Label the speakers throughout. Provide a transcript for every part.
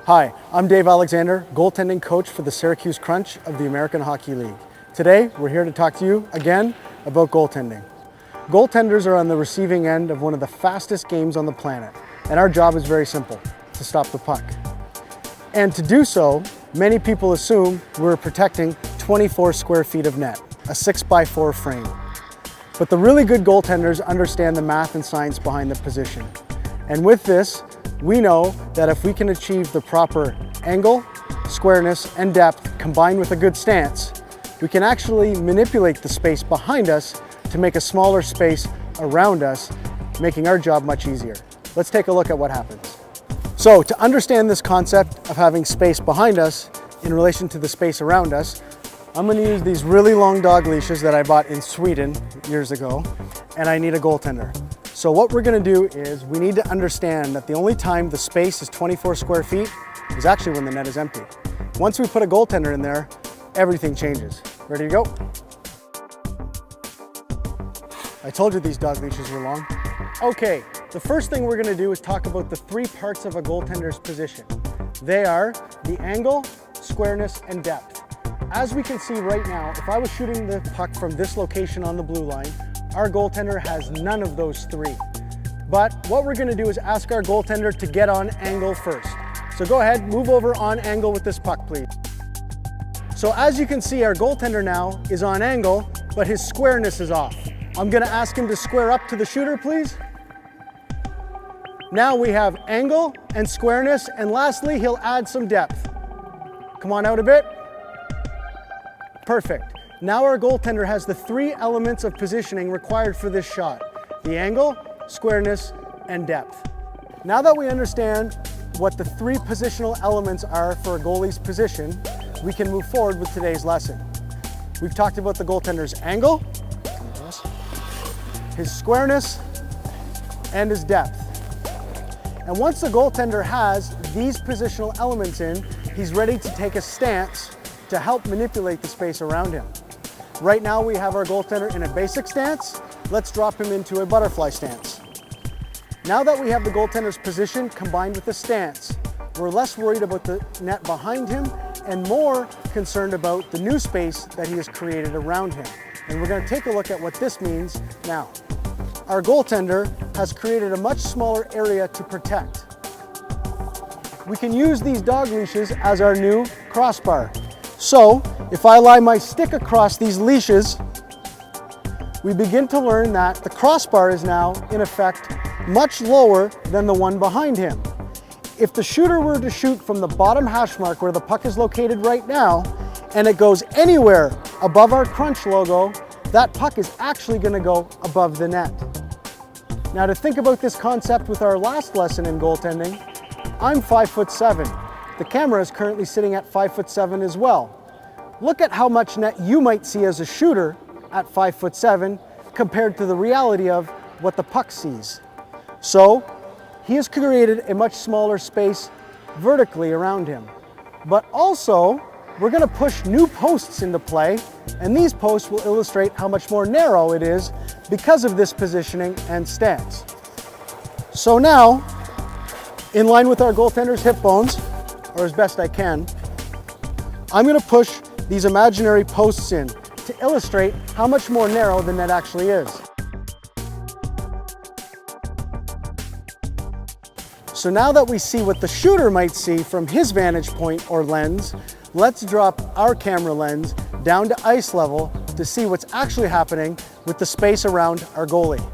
Speaker 1: Hi, I'm Dave Alexander, goaltending coach for the Syracuse Crunch of the American Hockey League. Today, we're here to talk to you again about goaltending. Goaltenders are on the receiving end of one of the fastest games on the planet, and our job is very simple, to stop the puck. And to do so, many people assume we're protecting 24 square feet of net, a 6x4 frame. But the really good goaltenders understand the math and science behind the position. And with this, we know that if we can achieve the proper angle, squareness, and depth combined with a good stance, we can actually manipulate the space behind us to make a smaller space around us, making our job much easier. Let's take a look at what happens. So to understand this concept of having space behind us in relation to the space around us, I'm going to use these really long dog leashes that I bought in Sweden years ago, and I need a goaltender. So what we're going to do is we need to understand that the only time the space is 24 square feet is actually when the net is empty. Once we put a goaltender in there, everything changes. Ready to go? I told you these dog leashes were long. Okay, the first thing we're going to do is talk about the three parts of a goaltender's position. They are the angle, squareness, and depth. As we can see right now, if I was shooting the puck from this location on the blue line, our goaltender has none of those three. But what we're gonna do is ask our goaltender to get on angle first. So go ahead, move over on angle with this puck, please. So as you can see, our goaltender now is on angle, but his squareness is off. I'm gonna ask him to square up to the shooter, please. Now we have angle and squareness, and lastly, he'll add some depth. Come on out a bit. Perfect. Now our goaltender has the three elements of positioning required for this shot: the angle, squareness, and depth. Now that we understand what the three positional elements are for a goalie's position, we can move forward with today's lesson. We've talked about the goaltender's angle, his squareness, and his depth. And once the goaltender has these positional elements in, he's ready to take a stance to help manipulate the space around him. Right now we have our goaltender in a basic stance. Let's drop him into a butterfly stance. Now that we have the goaltender's position combined with the stance, we're less worried about the net behind him and more concerned about the new space that he has created around him. And we're going to take a look at what this means now. Our goaltender has created a much smaller area to protect. We can use these dog leashes as our new crossbar. So, if I lie my stick across these leashes, we begin to learn that the crossbar is now, in effect, much lower than the one behind him. If the shooter were to shoot from the bottom hash mark where the puck is located right now, and it goes anywhere above our crunch logo, that puck is actually going to go above the net. Now to think about this concept with our last lesson in goaltending, I'm 5'7". The camera is currently sitting at 5'7" as well. Look at how much net you might see as a shooter at 5'7" compared to the reality of what the puck sees. So he has created a much smaller space vertically around him. But also, we're going to push new posts into play, and these posts will illustrate how much more narrow it is because of this positioning and stance. So now, in line with our goaltender's hip bones, or as best I can, I'm going to push these imaginary posts in to illustrate how much more narrow the net actually is. So now that we see what the shooter might see from his vantage point or lens, let's drop our camera lens down to ice level to see what's actually happening with the space around our goalie.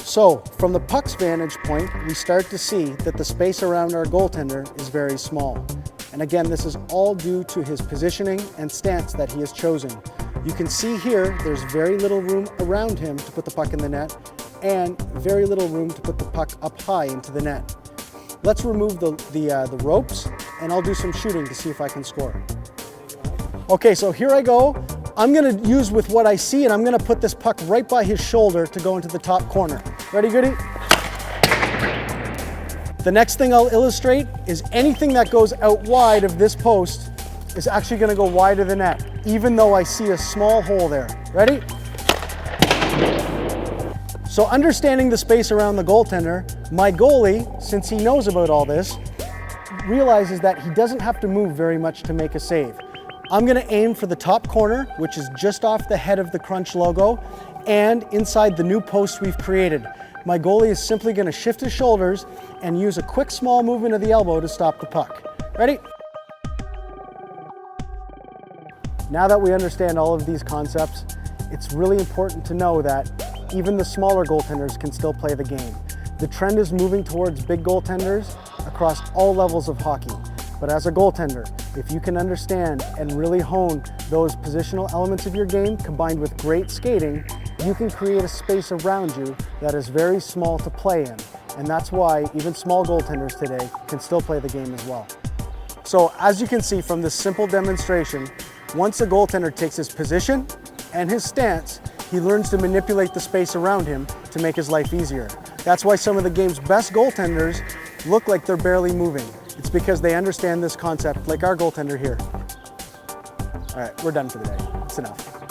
Speaker 1: So from the puck's vantage point, we start to see that the space around our goaltender is very small. And again, this is all due to his positioning and stance that he has chosen. You can see here, there's very little room around him to put the puck in the net and very little room to put the puck up high into the net. Let's remove the ropes and I'll do some shooting to see if I can score. Okay, so here I go. I'm gonna use with what I see and I'm gonna put this puck right by his shoulder to go into the top corner. Ready, Goody? The next thing I'll illustrate is anything that goes out wide of this post is actually going to go wide of the net, even though I see a small hole there. Ready? So understanding the space around the goaltender, my goalie, since he knows about all this, realizes that he doesn't have to move very much to make a save. I'm gonna aim for the top corner, which is just off the head of the Crunch logo, and inside the new post we've created. My goalie is simply gonna shift his shoulders and use a quick small movement of the elbow to stop the puck. Ready? Now that we understand all of these concepts, it's really important to know that even the smaller goaltenders can still play the game. The trend is moving towards big goaltenders across all levels of hockey. But as a goaltender, if you can understand and really hone those positional elements of your game combined with great skating, you can create a space around you that is very small to play in. And that's why even small goaltenders today can still play the game as well. So as you can see from this simple demonstration, once a goaltender takes his position and his stance, he learns to manipulate the space around him to make his life easier. That's why some of the game's best goaltenders look like they're barely moving. It's because they understand this concept, like our goaltender here. All right, we're done for the day. That's enough.